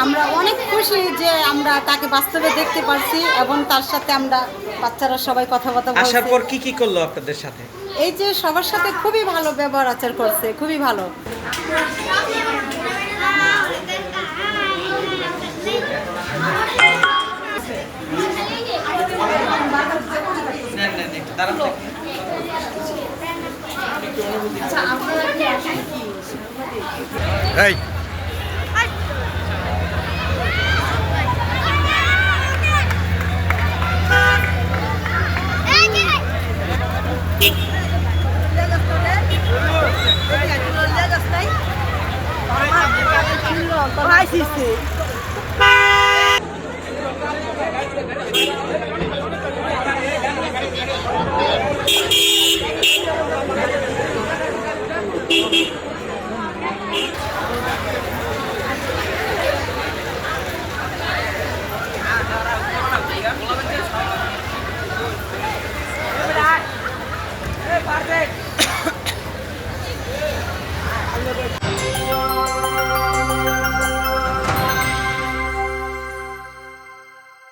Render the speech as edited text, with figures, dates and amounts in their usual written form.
আমরা অনেক খুশি যে আমরা তাকে বাস্তবে দেখতে পারছি এবং তার সাথে আমরা বাচ্চারা সবাই কথাবার্তা বলছি। আসার পর কি করলো আপনাদের সাথে? এই যে সবার সাথে খুবই ভালো ব্যবহার আচার করছে, খুবই ভালো। এই Thank you.